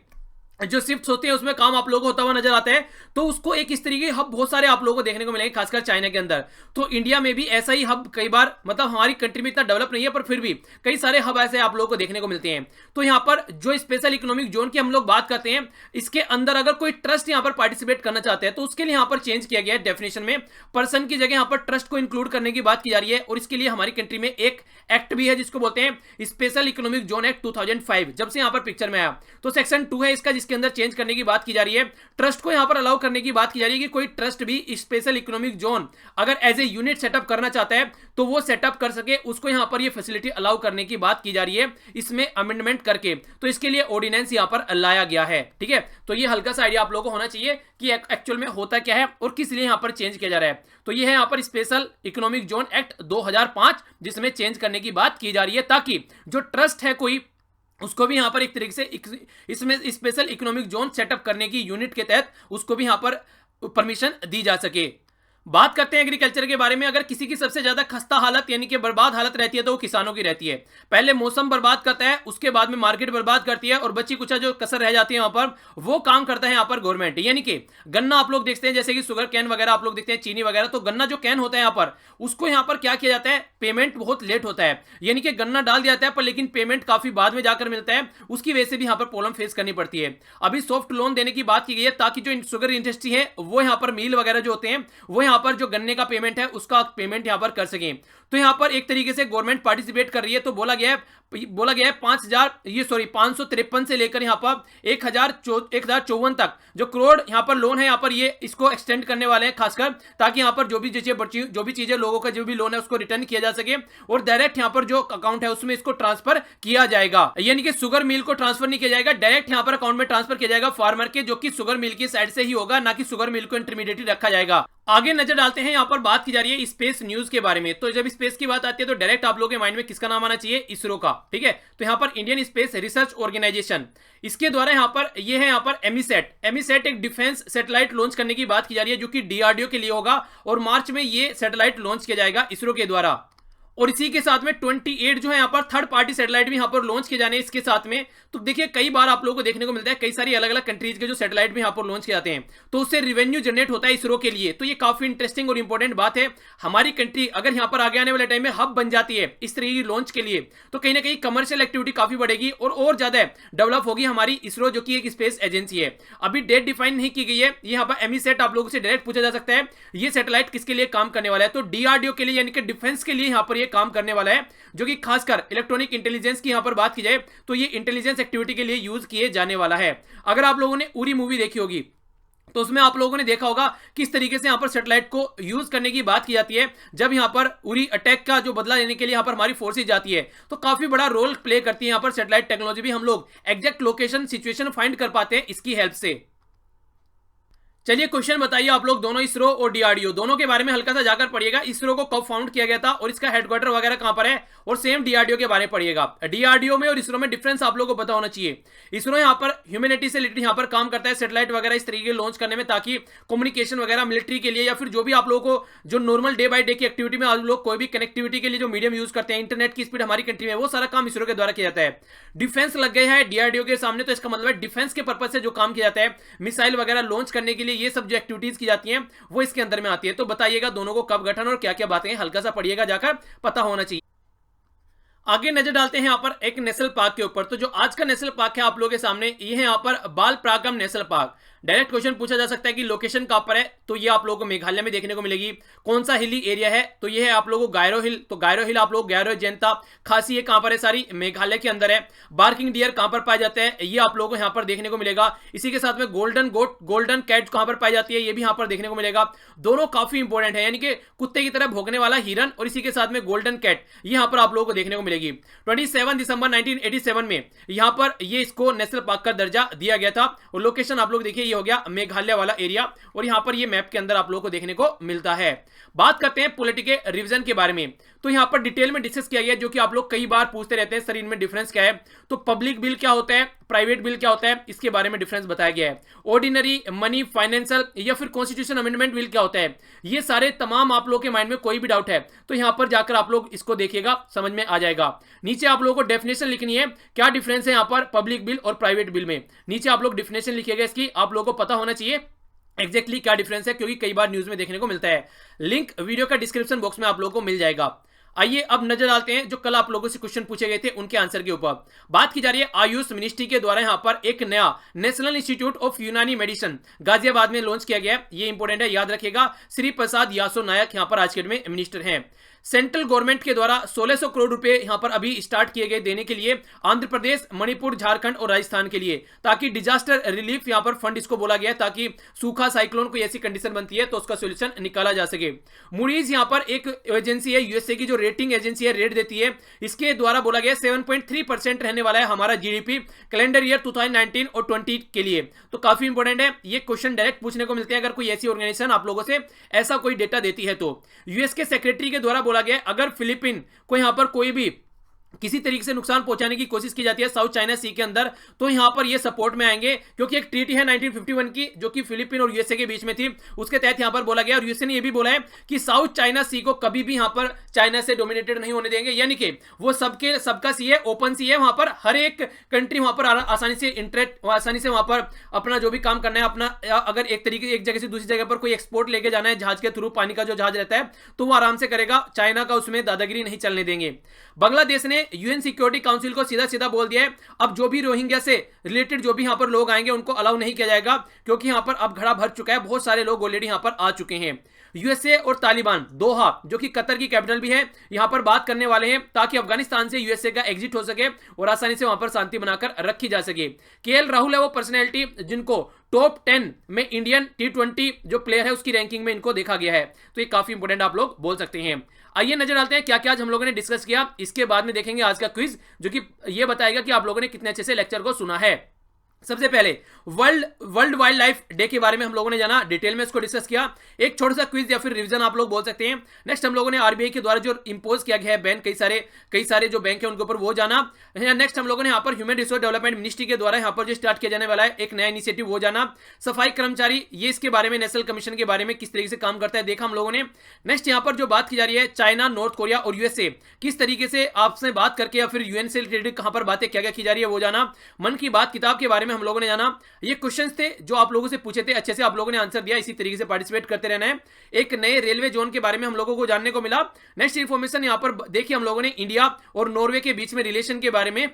जो शिफ्ट्स होती है उसमें काम आप लोगों को होता हुआ नजर आता है। तो उसको एक इस तरीके हब बहुत सारे आप लोगों को देखने को मिलेंगे, खासकर चाइना के अंदर। तो इंडिया में भी ऐसा ही हब कई बार, मतलब हमारी कंट्री में इतना डेवलप नहीं है पर फिर भी कई सारे हब ऐसे आप लोगों को देखने को मिलते हैं। तो यहाँ पर जो स्पेशल इकोनॉमिक जोन की हम लोग बात करते हैं, इसके अंदर अगर कोई ट्रस्ट यहाँ पर पार्टिसिपेट करना चाहते हैं तो उसके लिए यहाँ पर चेंज किया गया है डेफिनेशन में, पर्सन की जगह यहाँ पर ट्रस्ट को इंक्लूड करने की बात की जा रही है। और इसके लिए हमारी कंट्री में एक एक्ट भी है जिसको बोलते हैं स्पेशल इकोनॉमिक जोन एक्ट 2005, जब से यहाँ पर पिक्चर में आया। तो सेक्शन 2 है इसका, इसके अंदर चेंज करने की बात की जा रही है। ट्रस्ट को यहां पर अलाउ करने की बात की जा रही है कि कोई ट्रस्ट भी स्पेशल इकोनॉमिक जोन अगर एज ए यूनिट सेटअप करना चाहता है तो वो सेटअप कर सके, उसको यहां पर ये फैसिलिटी अलाउ करने की बात की जा रही है इसमें अमेंडमेंट करके। तो इसके लिए ऑर्डिनेंस यहां पर लाया गया है। ठीक है, तो ये हल्का सा आइडिया आप लोगों को होना चाहिए कि एक्चुअल में होता क्या है और किस लिए यहां पर चेंज किया जा रहा है। तो ये है यहां पर स्पेशल इकोनॉमिक जोन एक्ट 2005 जिसमें चेंज करने की बात की जा रही है ताकि जो ट्रस्ट है कोई उसको भी यहां पर एक तरीके से इसमें स्पेशल इकोनॉमिक जोन सेटअप करने की यूनिट के तहत उसको भी यहां पर परमिशन दी जा सके। बात करते हैं एग्रीकल्चर के बारे में। अगर किसी की सबसे ज्यादा खस्ता हालत यानी कि बर्बाद हालत रहती है तो वो किसानों की रहती है। पहले मौसम बर्बाद करता है, उसके बाद में मार्केट बर्बाद करती है और बची कुछ जो कसर रह जाती है वहां पर वो काम करता है यहां पर गवर्नमेंट। यानी कि गन्ना आप लोग देखते हैं जैसे कि शुगर कैन वगैरह आप लोग देखते हैं, चीनी वगैरह, तो गन्ना जो कैन होता है यहां पर उसको यहां पर क्या किया जाता है, पेमेंट बहुत लेट होता है। यानी कि गन्ना डाल दिया जाता है पर लेकिन पेमेंट काफी बाद में जाकर मिलता है, उसकी वजह से भी यहां पर प्रॉब्लम फेस करनी पड़ती है। अभी सॉफ्ट लोन देने की बात की गई है ताकि जो शुगर इंडस्ट्री है वो यहां पर मिल वगैरह जो होते हैं वो यहां पर जो गन्ने का पेमेंट है उसका पेमेंट यहां पर कर सकें। तो यहां पर एक तरीके से गवर्नमेंट पार्टिसिपेट कर रही है। तो बोला गया है 553 से लेकर यहां पर 1054 तक जो करोड़ यहां पर लोन है यहां पर ये इसको एक्सटेंड करने वाले हैं, खासकर ताकि यहां पर जो भी चीजें लोगों का जो भी लोन है उसको रिटर्न किया जा सके और डायरेक्ट यहां पर जो अकाउंट है उसमें इसको ट्रांसफर किया जाएगा। यानी कि शुगर मिल को ट्रांसफर नहीं किया जाएगा, डायरेक्ट यहां पर अकाउंट में ट्रांसफर किया जाएगा फार्मर के, जो कि शुगर मिल की साइड से ही होगा, ना कि शुगर मिल को इंटरमीडिएटरी रखा जाएगा। आगे नजर डालते हैं, यहां पर बात की जा रही है स्पेस न्यूज के बारे में। तो जब स्पेस की बात आती है तो डायरेक्ट आप लोगों के माइंड में किसका नाम आना चाहिए, इसरो का। ठीक है, तो यहां पर इंडियन स्पेस रिसर्च ऑर्गेनाइजेशन, इसके द्वारा यहां पर ये है यहां पर एमीसेट एक डिफेंस सैटेलाइट लॉन्च करने की बात की जा रही है जो कि डीआरडीओ के लिए होगा और मार्च में ये सैटेलाइट लॉन्च किया जाएगा इसरो के द्वारा। और इसी के साथ में 28 जो है यहां पर थर्ड पार्टी सैटेलाइट भी यहां पर लॉन्च किए जाने इसके साथ में। तो देखिए कई बार आप लोगों को देखने को मिलता है कई सारी अलग अलग कंट्रीज के जो सैटेलाइट भी यहां पर लॉन्च किए जाते हैं तो उससे रेवेन्यू जनरेट होता है इसरो के लिए। तो ये काफी इंटरेस्टिंग और इंपॉर्टेंट बात है। हमारी कंट्री अगर यहां पर आगे आने वाले टाइम में हब बन जाती है इस तरह की लॉन्च के लिए तो कहीं ना कहीं कमर्शियल एक्टिविटी काफी बढ़ेगी और ज्यादा डेवलप होगी हमारी इसरो, जो कि एक स्पेस एजेंसी है। अभी डेट डिफाइन नहीं की गई है। यहाँ पर एमीसेट आप लोगों से डायरेक्ट पूछा जा सकता है ये सैटेलाइट किसके लिए काम करने वाला है, तो डीआरडीओ के लिए यानी कि डिफेंस के लिए यहां पर ये काम करने वाला है, जो कि खासकर इलेक्ट्रॉनिक इंटेलिजेंस की यहां पर बात की जाए तो ये इंटेलिजेंस एक्टिविटी के लिए यूज किए जाने वाला है। अगर आप लोगों ने उरी मूवी देखी होगी तो उसमें आप लोगों ने देखा होगा किस तरीके से यहां पर सैटेलाइट को यूज करने की बात की जाती है। जब यहां पर उरी अटैक का जो बदला लेने के लिए यहां पर हमारी फोर्सेज जाती है तो काफी बड़ा रोल प्ले करती है यहां पर सैटेलाइट टेक्नोलॉजी भी। हम लोग एग्जैक्ट लोकेशन सिचुएशन फाइंड कर पाते हैं इसकी हेल्प से। चलिए क्वेश्चन बताइए आप लोग दोनों इसरो और डीआरडीओ दोनों के बारे में हल्का सा जाकर पढ़िएगा। इसरो को कब फाउंड किया गया था और इसका हेडक्वार्टर वगैरह कहां पर है, और सेम डीआरडीओ के बारे में पढ़िएगा। डीआरडीओ में और इसरो में डिफरेंस आप लोगों को पता होना चाहिए। इसरो यहां पर ह्यूमैनिटी से रिलेटेड यहां पर काम करता है सैटेलाइट वगैरह इस तरीके लॉन्च करने में ताकि कम्युनिकेशन वगैरह मिलिट्री के लिए या फिर जो भी आप लोगों को जो नॉर्मल डे बाय डे की एक्टिविटी में आप लोग कोई भी कनेक्टिविटी के लिए जो मीडियम यूज करते हैं, इंटरनेट की स्पीड हमारी कंट्री में, वो सारा काम इसरो के द्वारा किया जाता है। डिफेंस लग गया है डीआरडीओ के सामने, तो इसका मतलब है डिफेंस के पर्पज से जो काम किया जाता है मिसाइल वगैरह लॉन्च करने के लिए, ये सब जो एक्टिविटीज की जाती हैं वो इसके अंदर में आती है। तो बताइएगा दोनों को कब गठन और क्या क्या बातें हैं, हल्का सा पढ़िएगा जाकर, पता होना चाहिए। आगे नजर डालते हैं यहां पर एक नेशनल पार्क के ऊपर। तो जो आज का नेशनल पार्क है आप लोगों के सामने ये है यहां पर बालप्रागम नेशनल पार्क। डायरेक्ट क्वेश्चन पूछा जा सकता है कि लोकेशन कहां पर है, तो ये आप लोगों को मेघालय में देखने को मिलेगी। कौन सा हिली एरिया है, तो ये है आप लोगों को गायरो हिल। तो गायरो हिल आप लोग गायरो जनता खासी ये कहां पर है, सारी मेघालय के अंदर है। बार्किंग डियर कहां पर पाए जाते हैं, ये आप लोगों को यहां पर देखने को मिलेगा। इसी के साथ में गोल्डन गोट गोल्डन कैट कहां पर पाई जाती है, ये भी यहां पर देखने को मिलेगा। दोनों काफी इंपॉर्टेंट है, यानी कि कुत्ते की तरह भौंकने वाला हिरन और इसी के साथ में गोल्डन कैट यहां पर आप लोगों को देखने को मिलेगी। 27 दिसंबर 1987 में यहां पर ये इसको नेशनल पार्क का दर्जा दिया गया था। और लोकेशन आप लोग देखिए ये हो गया मेघालय वाला एरिया, और यहां पर ये मैप के अंदर आप लोगों को देखने को मिलता है। बात करते हैं पॉलिटिकल रिवीजन के बारे में। तो यहां पर डिटेल में डिस्कस किया गया, जो कि आप लोग कई बार पूछते रहते हैं सर इनमें डिफरेंस क्या है। तो पब्लिक बिल क्या होता है, प्राइवेट बिल क्या होता है, इसके बारे में डिफरेंस बताया गया है। ऑर्डिनरी, मनी, फाइनेंशियल या फिर कॉन्स्टिट्यूशन अमेंडमेंट बिल क्या होता है, ये सारे तमाम आप लोगों के माइंड में कोई भी डाउट है तो यहां पर जाकर आप लोग इसको देखिएगा, समझ में आ जाएगा। नीचे आप लोगों को डेफिनेशन लिखनी है, क्या डिफरेंस है यहां पर पब्लिक बिल और प्राइवेट बिल में। नीचे आप लोग डिफिनेशन लिखिएगा इसकी, आप लोगों को पता होना चाहिए एग्जैक्टली क्या डिफरेंस है, क्योंकि कई बार न्यूज में देखने को मिलता है। लिंक वीडियो का डिस्क्रिप्शन बॉक्स में आप लोगों को मिल जाएगा। आइए अब नजर डालते हैं जो कल आप लोगों से क्वेश्चन पूछे गए थे उनके आंसर के ऊपर। बात की जा रही है आयुष मिनिस्ट्री के द्वारा यहां पर एक नया नेशनल इंस्टीट्यूट ऑफ यूनानी मेडिसिन गाजियाबाद में लॉन्च किया गया है। ये इंपॉर्टेंट है, याद रखिएगा। श्री प्रसाद यासो नायक यहां पर आज के डेट में मिनिस्टर हैं। सेंट्रल गवर्नमेंट के द्वारा 1600 करोड़ रुपए यहां पर अभी स्टार्ट किए गए देने के लिए आंध्र प्रदेश, मणिपुर, झारखंड और राजस्थान के लिए, ताकि डिजास्टर रिलीफ यहां पर फंड इसको बोला गया है, ताकि सूखा, साइक्लोन कोई ऐसी कंडीशन बनती है तो उसका सॉल्यूशन निकाला जा सके। मूडीज यहां पर एक एजेंसी है यूएसए की जो रेटिंग एजेंसी है, रेट देती है। इसके द्वारा बोला गया 7.3% रहने वाला है हमारा जीडीपी कैलेंडर ईयर 2019 और 20 के लिए। तो काफी इंपॉर्टेंट है, ये क्वेश्चन डायरेक्ट पूछने को मिलते हैं अगर कोई ऐसी ऑर्गेनाइजेशन आप लोगों से ऐसा कोई डेटा देती है तो। यूएस के सेक्रेटरी के द्वारा बोला गया अगर फिलीपीन को यहां पर कोई भी किसी तरीके से नुकसान पहुंचाने की कोशिश की जाती है साउथ चाइना सी के अंदर, तो यहां पर ये सपोर्ट में आएंगे, क्योंकि एक ट्रीटी है 1951 की जो कि फिलीपीन और यूएसए के बीच में थी, उसके तहत यहां पर बोला गया। और यूएसए ने यह भी बोला है कि साउथ चाइना सी को कभी भी यहां पर चाइना से डोमिनेटेड नहीं होने देंगे, यानी कि वो सबका सी है, ओपन सी है, वहां पर हर एक कंट्री वहां पर आसानी से वहां पर अपना जो भी काम करना है अपना, अगर एक तरीके एक जगह से दूसरी जगह पर कोई एक्सपोर्ट लेके जाना है जहाज के थ्रू, पानी का जो जहाज रहता है, तो वो आराम से करेगा, चाइना का उसमें दादागिरी नहीं चलने देंगे। बांग्लादेश ने यूएन सिक्योरिटी काउंसिल को सीधा सीधा बोल दिया है अब जो भी रोहिंग्या से रिलेटेड जो भी यहां पर लोग आएंगे उनको अलाउ नहीं किया जाएगा, क्योंकि यहां पर अब घड़ा भर चुका है, बहुत सारे लोग ऑलरेडी यहां पर आ चुके हैं। यूएसए और तालिबान दोहा जो कि कतर की कैपिटल भी है, यहां पर बात करने वाले हैं ताकि अफगानिस्तान से यूएसए का एग्जिट हो सके और आसानी से वहां पर शांति बनाकर रखी जा सके। केएल राहुल है वो पर्सनैलिटी जिनको टॉप 10 में इंडियन T20 जो प्लेयर है उसकी रैंकिंग में इनको देखा गया है, तो ये काफी इंपॉर्टेंट आप लोग बोल सकते हैं। आइए नजर डालते हैं क्या क्या आज हम लोगों ने डिस्कस किया, इसके बाद में देखेंगे आज का क्विज जो कि ये बताएगा कि आप लोगों ने कितने अच्छे से लेक्चर को सुना है। सबसे पहले वर्ल्ड वाइल्ड लाइफ डे के बारे में हम लोगों ने जाना, डिटेल में इसको डिस्कस किया, एक छोटा सा क्विज या फिर रिवीजन आप लोग बोल सकते हैं। नेक्स्ट हम लोगों ने आरबीआई के द्वारा जो इंपोज किया गया है बैन कई सारे जो बैंक है उनके ऊपर वो जाना। नेक्स्ट हम लोगों ने यहाँ पर ह्यूमन रिसोर्स डेवलपमेंट मिनिस्ट्री के द्वारा यहाँ पर जो स्टार्ट किया जाने वाला है एक नया इनिशिएटिव वो जाना। सफाई कर्मचारी ये इसके बारे में, नेशनल कमीशन के बारे में किस तरीके से काम करता है देखा हम लोगों ने। नेक्स्ट यहाँ पर जो बात की जा रही है चाइना, नॉर्थ कोरिया और यूएसए किस तरीके से आपसे बात करके या फिर यूएन से रिलेटेड कहां पर बातें क्या क्या की जा रही है वो जाना। मन की बात किताब के बारे में हम लोगों ने जाना, ये क्वेश्चंस थे जो आप लोगों से पूछे थे, अच्छे से आप लोगों ने आंसर दिया, इसी तरीके से पार्टिसिपेट करते रहना है। एक नए रेलवे जोन के बारे में हम लोगों को जानने को मिला। नेक्स्ट इंफॉर्मेशन यहां पर देखिए हम लोगों ने इंडिया और नॉर्वे के बीच में रिलेशन के बारे में,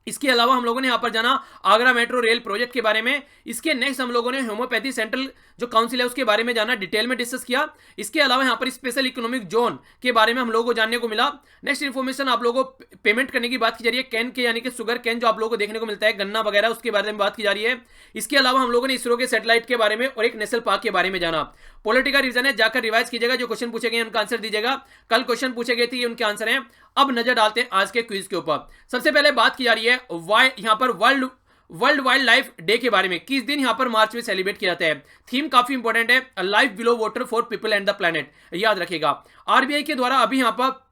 इसके अलावा हम लोगों ने यहां पर जाना आगरा मेट्रो रेल प्रोजेक्ट के बारे में। इसके नेक्स्ट हम लोगों ने होम्योपैथी सेंट्रल जो काउंसिल है उसके बारे में जाना, डिटेल में डिस्कस किया। इसके अलावा यहां पर स्पेशल इकोनॉमिक जोन के बारे में हम लोगों को जानने को मिला। नेक्स्ट इंफॉर्मेशन आप लोगों को पेमेंट करने की बात की जा रही है, कैन के यानी कि शुगर कैन जो आप लोगों को देखने को मिलता है, गन्ना वगैरह, उसके बारे में बात की जा रही है। इसके अलावा हम लोगों ने इसरो के सैटेलाइट के बारे में और एक नेशनल पार्क के बारे में जाना। पॉलिटिकल रीजन है, जाकर रिवाइज कीजिएगा, जो क्वेश्चन पूछे गए उनका आंसर दीजिएगा। कल क्वेश्चन पूछे गए थे, ये उनके आंसर हैं। अब नजर डालते हैं आज के क्विज के ऊपर। सबसे पहले बात की जा रही है यहां पर वर्ल्ड वाइल्ड लाइफ डे के बारे में, किस दिन यहां पर मार्च में सेलिब्रेट किया जाता है। थीम काफी इंपॉर्टेंट है, life below water for people and the planet, याद रखिएगा। आरबीआई के द्वारा अभी यहां पर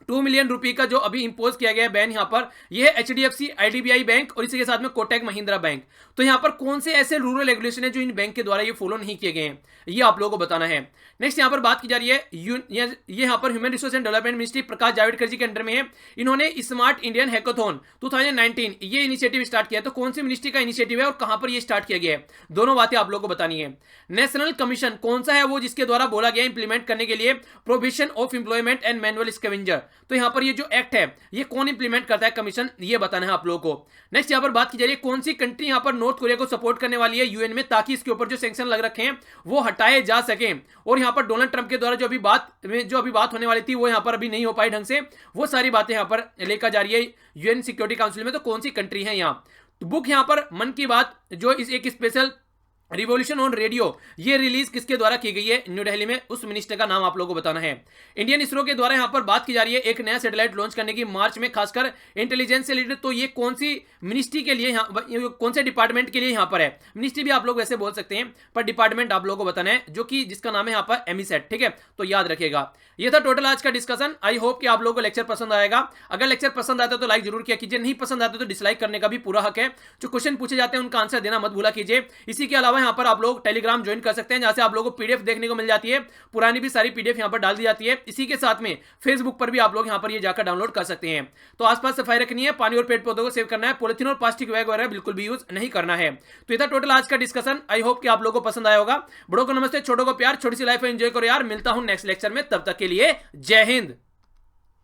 2 मिलियन रुपए का जो अभी इंपोज किया गया है बैन यहां पर, यह है एचडीएफसी, आईडीबीआई बैंक और इसी के साथ में कोटक महिंद्रा बैंक। तो यहां पर कौन से ऐसे रूरल रेगुलेशन है जो इन बैंक के द्वारा ये फॉलो नहीं किए गए हैं, ये आप लोगों को बताना है। नेक्स्ट यहां पर बात की जा रही है, ये यहां पर human resource and development ministry Prakash Javadekar ji के अंडर में है। इन्होंने स्मार्ट इंडियन हैकाथॉन 2019 ये इनिशिएटिव स्टार्ट किया, तो कौन सी मिनिस्ट्री का इनिशिएटिव है और कहां पर ये स्टार्ट किया गया है, दोनों बातें आप लोगों को बतानी है। नेशनल कमीशन कौन सा है वो जिसके द्वारा बोला गया इंप्लीमेंट करने के लिए provision of employment and manual scavenger, तो यहां पर ये जो एक्ट है ये कौन इंप्लीमेंट करता है कमीशन, ये बताना है आप लोगों को। नेक्स्ट यहां पर बात की जा रही है कौन सी कंट्री यहां पर नॉर्थ कोरिया को सपोर्ट करने वाली है यूएन में, ताकि इसके ऊपर जो सैंक्शन लग रखे हैं वो हटाए जा सके। और यहां पर डोनाल्ड ट्रंप के द्वारा जो अभी बात होने वाली थी वो यहां पर अभी नहीं हो पाई ढंग से, वो सारी बातें यहां पर लेकर जा रही है यूएन सिक्योरिटी काउंसिल में। तो कौन सी कंट्री है यहां, तो बुक यहां पर मन की बात जो इस एक स्पेशल रिवॉल्यूशन ऑन रेडियो ये रिलीज किसके द्वारा की गई है न्यू दिल्ली में, उस मिनिस्टर का नाम आप लोगों को बताना है। इंडियन इसरो के द्वारा यहां पर बात की जा रही है एक नया सैटेलाइट लॉन्च करने की मार्च में, खासकर इंटेलिजेंस से रिलेटेड, तो ये कौन सी मिनिस्ट्री के लिए कौन से डिपार्टमेंट के लिए यहां पर है, मिनिस्ट्री भी आप लोग वैसे बोल सकते हैं पर डिपार्टमेंट आप लोगों को बताना है, जो कि जिसका नाम है यहां पर एमीसेट, ठीक है, तो याद रखिएगा। ये था टोटल आज का डिस्कशन। आई होप कि आप लोगों को लेक्चर पसंद आएगा। अगर लेक्चर पसंद आता है तो लाइक जरूर किया कीजिए, नहीं पसंद आता तो डिसलाइक करने का भी पूरा हक है। जो क्वेश्चन पूछे जाते हैं उनका आंसर देना मत भूला कीजिए। इसी के अलावा यहां पर आप लोग टेलीग्राम ज्वाइन कर सकते हैं, जहां से आप लोगों को पीडीएफ देखने को मिल जाती है, पुरानी भी सारी पीडीएफ यहां पर डाल दी जाती है। इसी के साथ में फेसबुक पर भी आप लोग यहां पर ये जाकर डाउनलोड कर सकते हैं। तो आसपास सफाई रखनी है, पानी और पेड़ पौधों को सेव करना है, पॉलिथीन और प्लास्टिक बैग वगैरह बिल्कुल भी यूज नहीं करना है। तो ये था टोटल आज का डिस्कशन। आई होप कि आप लोगों को पसंद आया होगा। बड़ों को नमस्ते, छोटों को प्यार, छोटी सी लाइफ एंजॉय करो यार। मिलता हूं नेक्स्ट लेक्चर में, तब तक के लिए जय हिंद।